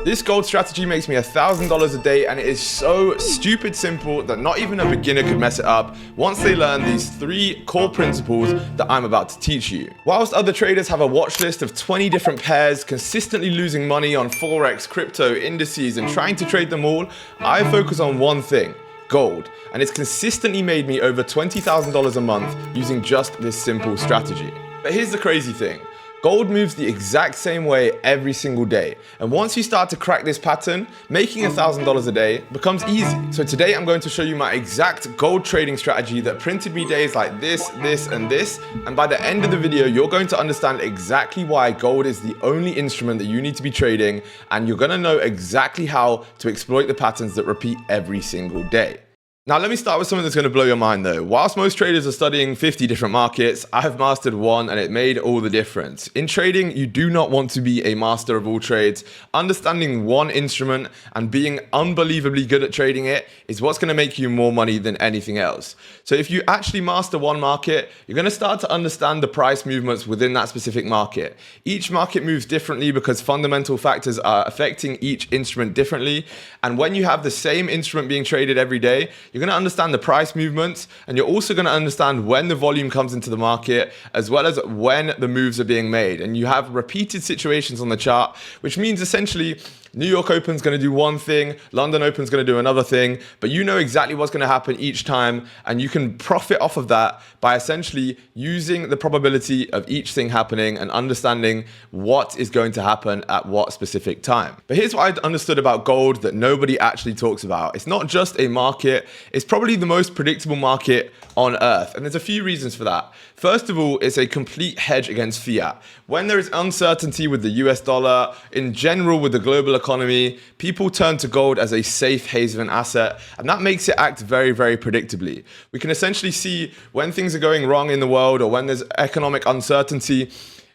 This gold strategy makes me $1,000 a day, and it is so stupid simple that not even a beginner could mess it up once they learn these 3 core principles that I'm about to teach you. Whilst other traders have a watch list of 20 different pairs, consistently losing money on forex, crypto, indices, and trying to trade them all, I focus on one thing: gold, and it's consistently made me over $20,000 a month using just this simple strategy. But here's the crazy thing. Gold moves the exact same way every single day, and once you start to crack this pattern, making $1,000 a day becomes easy. So today I'm going to show you my exact gold trading strategy that printed me days like this, and this, and by the end of the video you're going to understand exactly why gold is the only instrument that you need to be trading, and you're going to know exactly how to exploit the patterns that repeat every single day. Now let me start with something that's going to blow your mind though. Whilst most traders are studying 50 different markets, I've mastered one and it made all the difference. In trading, you do not want to be a master of all trades. Understanding one instrument and being unbelievably good at trading it is what's going to make you more money than anything else. So if you actually master one market, you're going to start to understand the price movements within that specific market. Each market moves differently because fundamental factors are affecting each instrument differently. And when you have the same instrument being traded every day, you're going to understand the price movements, and you're also going to understand when the volume comes into the market, as well as when the moves are being made. And you have repeated situations on the chart, which means essentially New York Open's going to do one thing, London Open's going to do another thing, but you know exactly what's going to happen each time, and you can profit off of that by essentially using the probability of each thing happening and understanding what is going to happen at what specific time. But here's what I understood about gold that nobody actually talks about. It's not just a market, it's probably the most predictable market on earth, and there's a few reasons for that. First of all, it's a complete hedge against fiat. When there is uncertainty with the US dollar, in general with the global economy, people turn to gold as a safe haven asset, and that makes it act very, very predictably. We can essentially see when things are going wrong in the world or when there's economic uncertainty,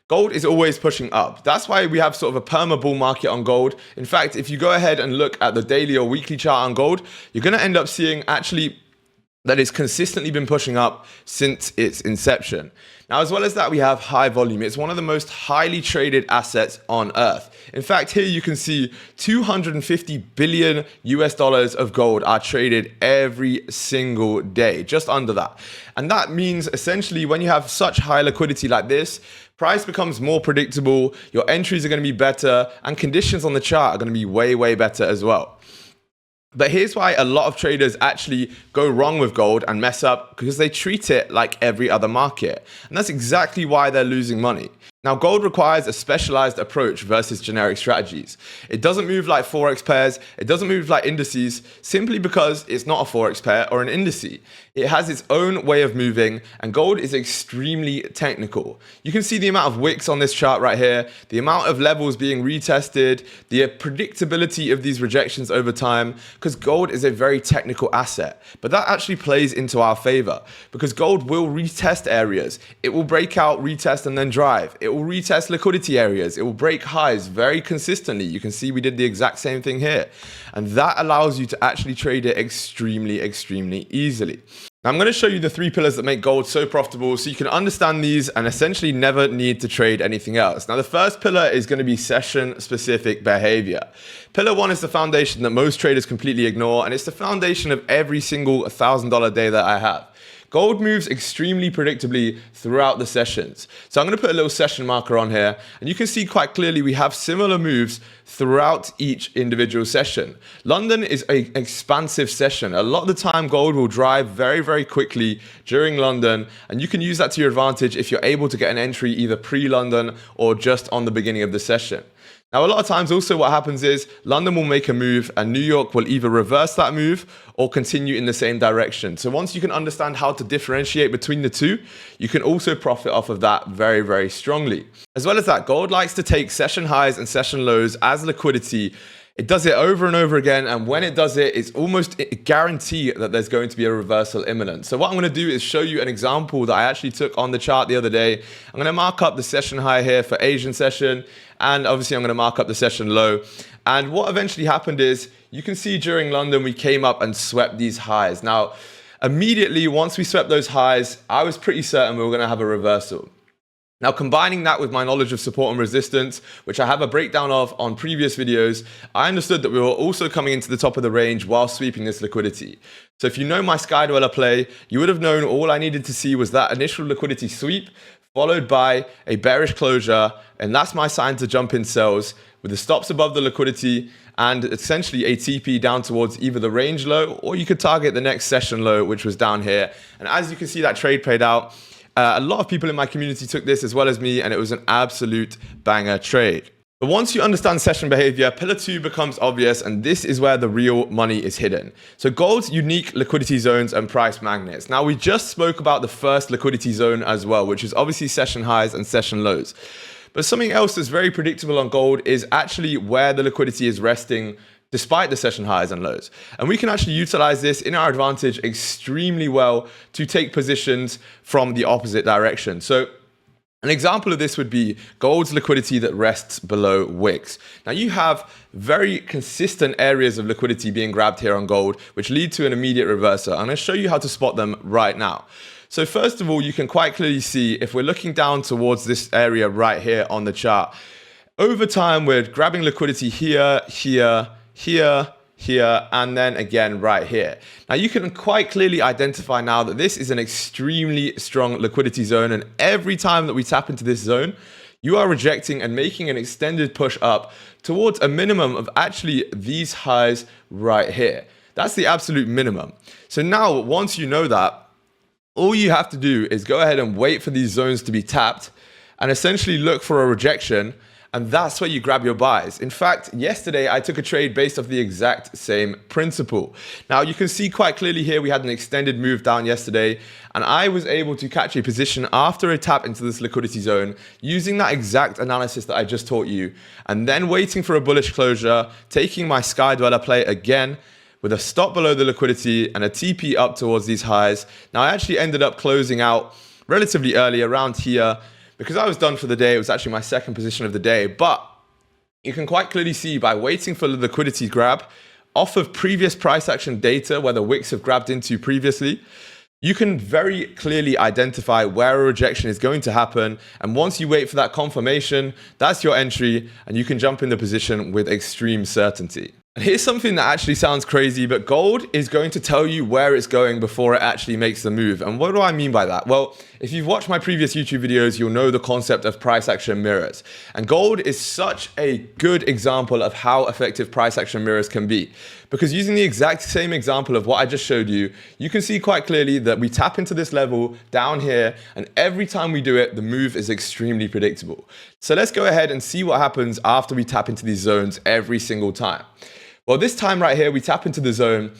gold is always pushing up. That's why we have sort of a perma bull market on gold. In fact, if you go ahead and look at the daily or weekly chart on gold, you're going to end up seeing actually that it's consistently been pushing up since its inception. Now, as well as that, we have high volume. It's one of the most highly traded assets on earth. In fact, here you can see 250 billion US dollars of gold are traded every single day, just under that. And that means essentially when you have such high liquidity like this, price becomes more predictable, your entries are going to be better, and conditions on the chart are going to be way, way better as well. But here's why a lot of traders actually go wrong with gold and mess up, because they treat it like every other market. And that's exactly why they're losing money. Now, gold requires a specialized approach versus generic strategies. It doesn't move like forex pairs, it doesn't move like indices, simply because it's not a forex pair or an indice. It has its own way of moving, and gold is extremely technical. You can see the amount of wicks on this chart right here, the amount of levels being retested, the predictability of these rejections over time, because gold is a very technical asset. But that actually plays into our favor, because gold will retest areas. It will break out, retest, and then drive. It will retest liquidity areas. It will break highs very consistently. You can see we did the exact same thing here. And that allows you to actually trade it extremely, extremely easily. Now, I'm going to show you the 3 pillars that make gold so profitable so you can understand these and essentially never need to trade anything else. Now, the first pillar is going to be session-specific behavior. Pillar 1 is the foundation that most traders completely ignore, and it's the foundation of every single $1,000 day that I have. Gold moves extremely predictably throughout the sessions. So I'm going to put a little session marker on here, and you can see quite clearly we have similar moves throughout each individual session. London is an expansive session. A lot of the time gold will drive very, very quickly during London, and you can use that to your advantage if you're able to get an entry either pre-London or just on the beginning of the session. Now, a lot of times also what happens is London will make a move and New York will either reverse that move or continue in the same direction. So once you can understand how to differentiate between the two, you can also profit off of that very, very strongly. As well as that, gold likes to take session highs and session lows as liquidity. It does it over and over again, and when it does it, it's almost a guarantee that there's going to be a reversal imminent. So what I'm going to do is show you an example that I actually took on the chart the other day. I'm going to mark up the session high here for Asian session, and obviously I'm going to mark up the session low. And what eventually happened is, you can see during London, we came up and swept these highs. Now, immediately once we swept those highs, I was pretty certain we were going to have a reversal. Now, combining that with my knowledge of support and resistance, which I have a breakdown of on previous videos, I understood that we were also coming into the top of the range while sweeping this liquidity. So if you know my Sky Dweller play, you would have known all I needed to see was that initial liquidity sweep, followed by a bearish closure, and that's my sign to jump in sells with the stops above the liquidity and essentially a TP down towards either the range low, or you could target the next session low, which was down here. And as you can see, that trade played out. A lot of people in my community took this as well as me, and it was an absolute banger trade. But once you understand session behavior, pillar 2 becomes obvious, and this is where the real money is hidden. So gold's unique liquidity zones and price magnets. Now, we just spoke about the first liquidity zone as well, which is obviously session highs and session lows. But something else that's very predictable on gold is actually where the liquidity is resting despite the session highs and lows. And we can actually utilize this in our advantage extremely well to take positions from the opposite direction. So an example of this would be gold's liquidity that rests below wicks. Now you have very consistent areas of liquidity being grabbed here on gold, which lead to an immediate reversal. I'm going to show you how to spot them right now. So first of all, you can quite clearly see if we're looking down towards this area right here on the chart, over time, we're grabbing liquidity here, here, and then again right here. Now you can quite clearly identify now that this is an extremely strong liquidity zone, and every time that we tap into this zone, you are rejecting and making an extended push up towards a minimum of actually these highs right here. That's the absolute minimum. So now once you know that, all you have to do is go ahead and wait for these zones to be tapped and essentially look for a rejection. And that's where you grab your buys. In fact, yesterday I took a trade based off the exact same principle. Now you can see quite clearly here we had an extended move down yesterday, and I was able to catch a position after a tap into this liquidity zone using that exact analysis that I just taught you, and then waiting for a bullish closure, taking my Sky Dweller play again with a stop below the liquidity and a TP up towards these highs. Now I actually ended up closing out relatively early around here, because I was done for the day. It was actually my second position of the day, but you can quite clearly see by waiting for the liquidity grab off of previous price action data where the wicks have grabbed into previously, you can very clearly identify where a rejection is going to happen. And once you wait for that confirmation, that's your entry, and you can jump in the position with extreme certainty. And here's something that actually sounds crazy, but gold is going to tell you where it's going before it actually makes the move. And what do I mean by that? Well, if you've watched my previous YouTube videos, you'll know the concept of price action mirrors. And gold is such a good example of how effective price action mirrors can be. Because using the exact same example of what I just showed you, you can see quite clearly that we tap into this level down here, and every time we do it, the move is extremely predictable. So let's go ahead and see what happens after we tap into these zones every single time. Well, this time right here, we tap into the zone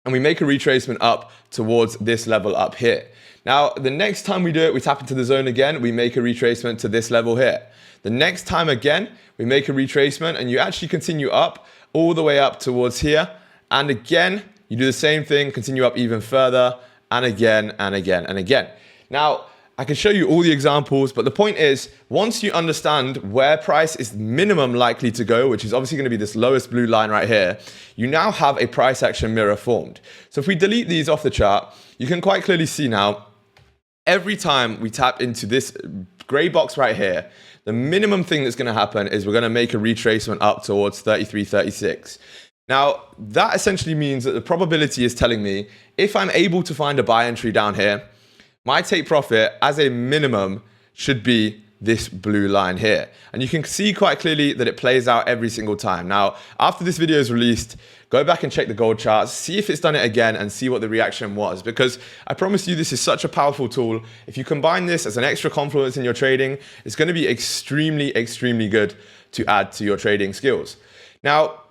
and we make a retracement up towards this level up here. Now, the next time we do it, we tap into the zone again, we make a retracement to this level here. The next time again, we make a retracement and you actually continue up all the way up towards here. And again, you do the same thing, continue up even further, and again, and again, and again. Now, I can show you all the examples, but the point is, once you understand where price is minimum likely to go, which is obviously going to be this lowest blue line right here, you now have a price action mirror formed. So if we delete these off the chart, you can quite clearly see now, every time we tap into this gray box right here, the minimum thing that's going to happen is we're going to make a retracement up towards 33, 36. Now, that essentially means that the probability is telling me if I'm able to find a buy entry down here, my take profit as a minimum should be this blue line here. And you can see quite clearly that it plays out every single time. Now, after this video is released, go back and check the gold charts, see if it's done it again and see what the reaction was. Because I promise you, this is such a powerful tool. If you combine this as an extra confluence in your trading, it's going to be extremely, extremely good to add to your trading skills. Now,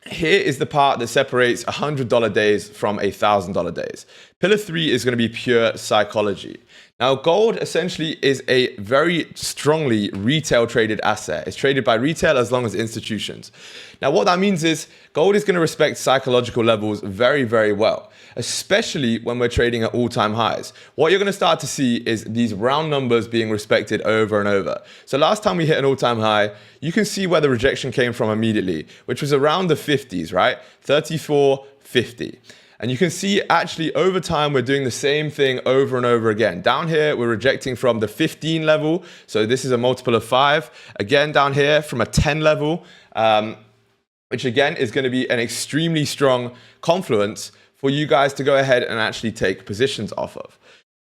here is the part that separates $100 days from $1,000 days. Pillar 3 is going to be pure psychology. Now, gold essentially is a very strongly retail traded asset. It's traded by retail as long as institutions. Now, what that means is gold is going to respect psychological levels very, very well, especially when we're trading at all-time highs. What you're going to start to see is these round numbers being respected over and over. So last time we hit an all-time high, you can see where the rejection came from immediately, which was around the 50s, right? 34, 50. And you can see actually over time, we're doing the same thing over and over again. Down here, we're rejecting from the 15 level. So this is a multiple of 5. Again, down here from a 10 level, which again is going to be an extremely strong confluence for you guys to go ahead and actually take positions off of.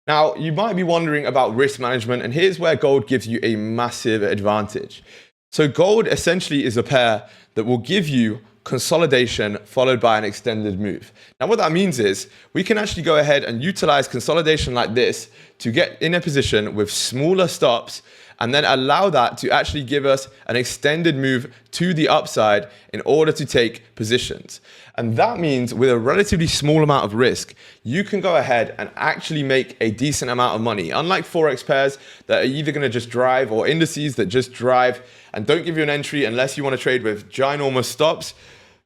Now, you might be wondering about risk management, and here's where gold gives you a massive advantage. So gold essentially is a pair that will give you consolidation followed by an extended move. Now, what that means is we can actually go ahead and utilize consolidation like this to get in a position with smaller stops and then allow that to actually give us an extended move to the upside in order to take positions. And that means with a relatively small amount of risk, you can go ahead and actually make a decent amount of money. Unlike forex pairs that are either going to just drive, or indices that just drive and don't give you an entry unless you want to trade with ginormous stops,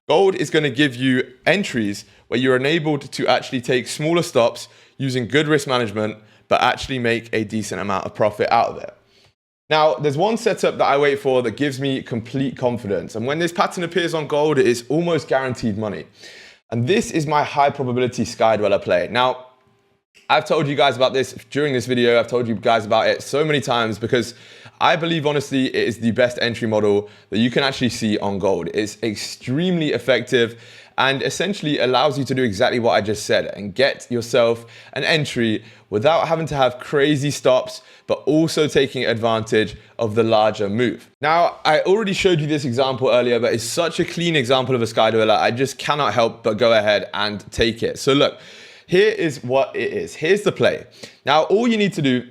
gold is going to give you entries where you're enabled to actually take smaller stops using good risk management, but actually make a decent amount of profit out of it. Now, there's one setup that I wait for that gives me complete confidence. And when this pattern appears on gold, it is almost guaranteed money. And this is my high probability sky dweller play. Now, I've told you guys about this during this video. I've told you guys about it so many times because I believe, honestly, it is the best entry model that you can actually see on gold. It's extremely effective and essentially allows you to do exactly what I just said and get yourself an entry without having to have crazy stops, but also taking advantage of the larger move. Now, I already showed you this example earlier, but it's such a clean example of a sky dweller. I just cannot help but go ahead and take it. So look, here is what it is. Here's the play. Now, all you need to do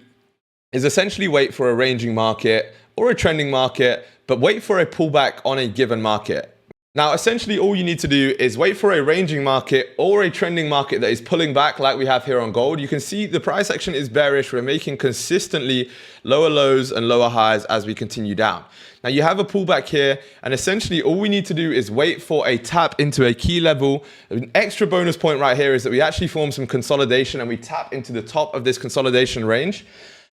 is essentially wait for a ranging market or a trending market, but wait for a pullback on a given market. Now, essentially, all you need to do is wait for a ranging market or a trending market that is pulling back like we have here on gold. You can see the price action is bearish. We're making consistently lower lows and lower highs as we continue down. Now, you have a pullback here, and essentially all we need to do is wait for a tap into a key level. An extra bonus point right here is that we actually form some consolidation and we tap into the top of this consolidation range.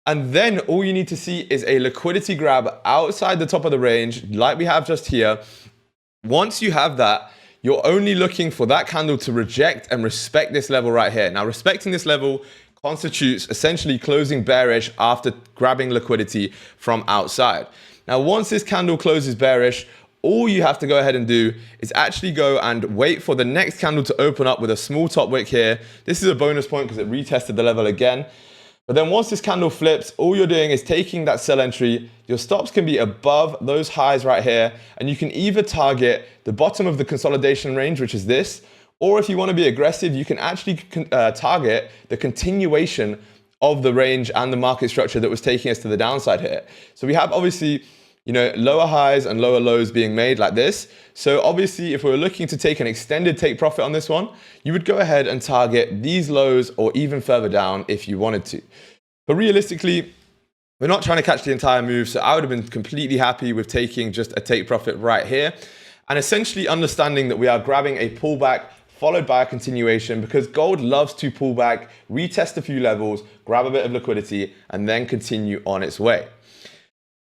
And then all you need to see is a liquidity grab outside the top of the range like we have just here. Once you have that, you're only looking for that candle to reject and respect this level right here. Now, respecting this level constitutes essentially closing bearish after grabbing liquidity from outside. Now, once this candle closes bearish, all you have to go ahead and do is actually go and wait for the next candle to open up with a small top wick here. This is a bonus point because it retested the level again. But then once this candle flips, all you're doing is taking that sell entry. Your stops can be above those highs right here. And you can either target the bottom of the consolidation range, which is this, or if you want to be aggressive, you can actually target the continuation of the range and the market structure that was taking us to the downside here. So we have obviously, lower highs and lower lows being made like this. So obviously, if we were looking to take an extended take profit on this one, you would go ahead and target these lows or even further down if you wanted to. But realistically, we're not trying to catch the entire move. So I would have been completely happy with taking just a take profit right here and essentially understanding that we are grabbing a pullback followed by a continuation, because gold loves to pull back, retest a few levels, grab a bit of liquidity, and then continue on its way.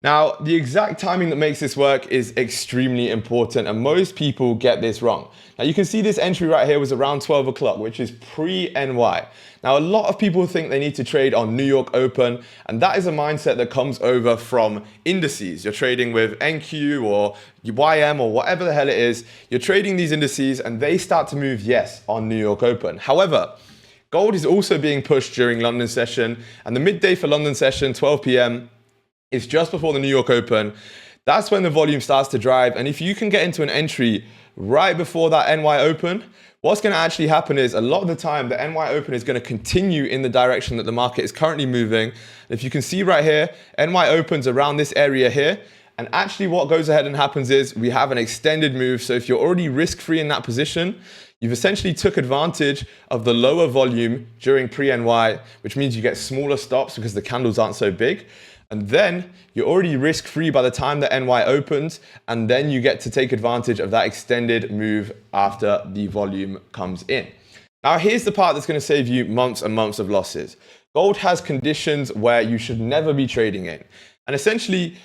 Now, the exact timing that makes this work is extremely important, and most people get this wrong. Now, you can see this entry right here was around 12 o'clock, which is pre-NY. Now, a lot of people think they need to trade on New York Open, and that is a mindset that comes over from indices. You're trading with NQ or YM or whatever the hell it is. You're trading these indices, and they start to move, yes, on New York Open. However, gold is also being pushed during London session, and the midday for London session, 12 p.m., it's just before the New York Open. That's when the volume starts to drive. And if you can get into an entry right before that NY Open, what's going to actually happen is a lot of the time, the NY Open is going to continue in the direction that the market is currently moving. If you can see right here, NY Opens around this area here. And actually what goes ahead and happens is we have an extended move. So if you're already risk-free in that position, you've essentially took advantage of the lower volume during pre-NY, which means you get smaller stops because the candles aren't so big. And then you're already risk-free by the time the NY opens, and then you get to take advantage of that extended move after the volume comes in. Now, here's the part that's going to save you months and months of losses. Gold has conditions where you should never be trading in. And essentially,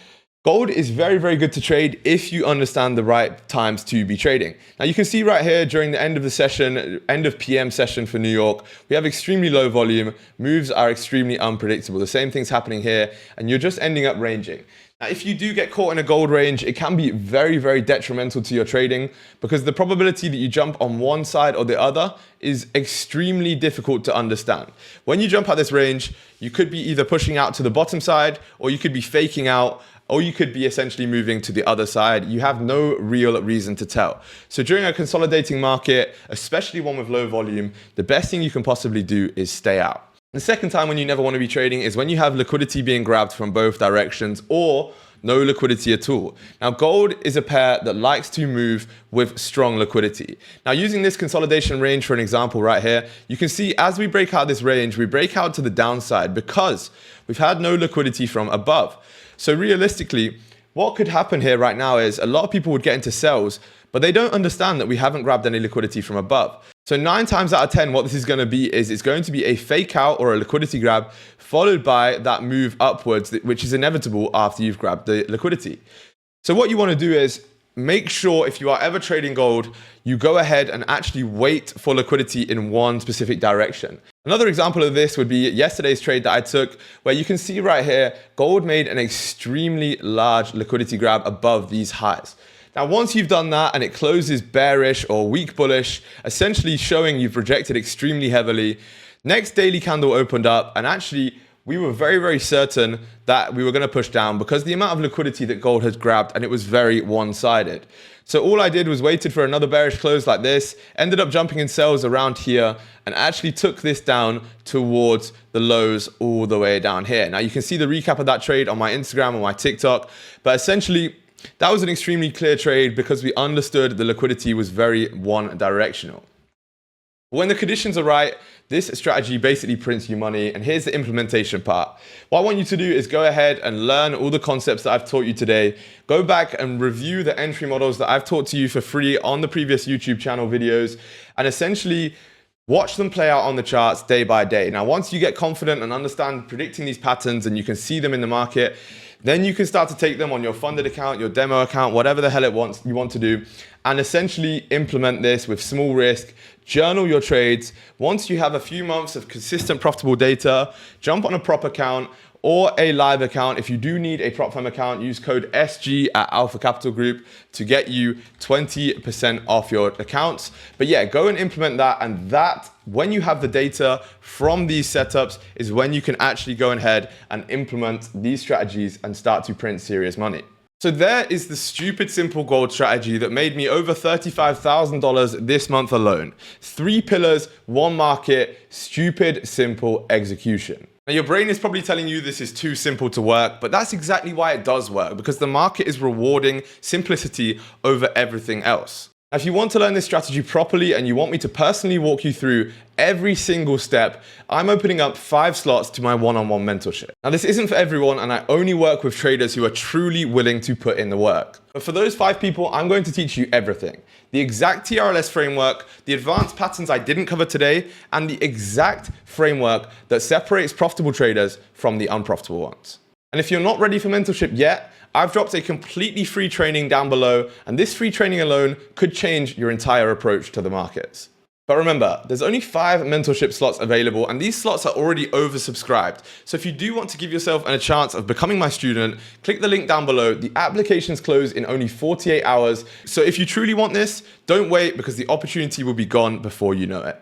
Gold is very, very good to trade if you understand the right times to be trading. Now you can see right here during the end of the session, end of PM session for New York, we have extremely low volume, moves are extremely unpredictable. The same thing's happening here and you're just ending up ranging. Now, if you do get caught in a gold range, it can be very, very detrimental to your trading because the probability that you jump on one side or the other is extremely difficult to understand. When you jump at this range, you could be either pushing out to the bottom side or you could be faking out, or you could be essentially moving to the other side. You have no real reason to tell. So during a consolidating market, especially one with low volume, the best thing you can possibly do is stay out. The second time when you never want to be trading is when you have liquidity being grabbed from both directions or no liquidity at all. Now, gold is a pair that likes to move with strong liquidity. Now, using this consolidation range for an example right here, you can see as we break out this range, we break out to the downside because we've had no liquidity from above. So realistically, what could happen here right now is a lot of people would get into sells, but they don't understand that we haven't grabbed any liquidity from above. So 9 times out of 10, what this is going to be is it's going to be a fake out or a liquidity grab followed by that move upwards, which is inevitable after you've grabbed the liquidity. So what you want to do is make sure if you are ever trading gold, you go ahead and actually wait for liquidity in one specific direction. Another example of this would be yesterday's trade that I took, where you can see right here, gold made an extremely large liquidity grab above these highs. Now, once you've done that and it closes bearish or weak bullish, essentially showing you've rejected extremely heavily, next daily candle opened up and actually we were very, very certain that we were going to push down because the amount of liquidity that gold has grabbed, and it was very one-sided. So all I did was waited for another bearish close like this, ended up jumping in sells around here, and actually took this down towards the lows all the way down here. Now you can see the recap of that trade on my Instagram and my TikTok, but essentially that was an extremely clear trade because we understood the liquidity was very one-directional. When the conditions are right, this strategy basically prints you money, and here's the implementation part. What I want you to do is go ahead and learn all the concepts that I've taught you today. Go back and review the entry models that I've taught to you for free on the previous YouTube channel videos, and essentially watch them play out on the charts day by day. Now, once you get confident and understand predicting these patterns and you can see them in the market, then you can start to take them on your funded account, your demo account, whatever the hell you want to do, and essentially implement this with small risk. Journal your trades. Once you have a few months of consistent profitable data, jump on a prop account or a live account. If you do need a prop firm account, use code SG at Alpha Capital Group to get you 20% off your accounts. But yeah, go and implement that, and that, when you have the data from these setups, is when you can actually go ahead and implement these strategies and start to print serious money. So there is the stupid simple gold strategy that made me over $35,000 this month alone. 3 pillars, 1 market, stupid simple execution. Now your brain is probably telling you this is too simple to work, but that's exactly why it does work, because the market is rewarding simplicity over everything else. Now, if you want to learn this strategy properly and you want me to personally walk you through every single step, I'm opening up 5 slots to my one-on-one mentorship. Now, this isn't for everyone, and I only work with traders who are truly willing to put in the work. But for those 5 people, I'm going to teach you everything. The exact TRLS framework, the advanced patterns I didn't cover today, and the exact framework that separates profitable traders from the unprofitable ones. And if you're not ready for mentorship yet, I've dropped a completely free training down below, and this free training alone could change your entire approach to the markets. But remember, there's only 5 mentorship slots available, and these slots are already oversubscribed. So if you do want to give yourself a chance of becoming my student, click the link down below. The applications close in only 48 hours. So if you truly want this, don't wait, because the opportunity will be gone before you know it.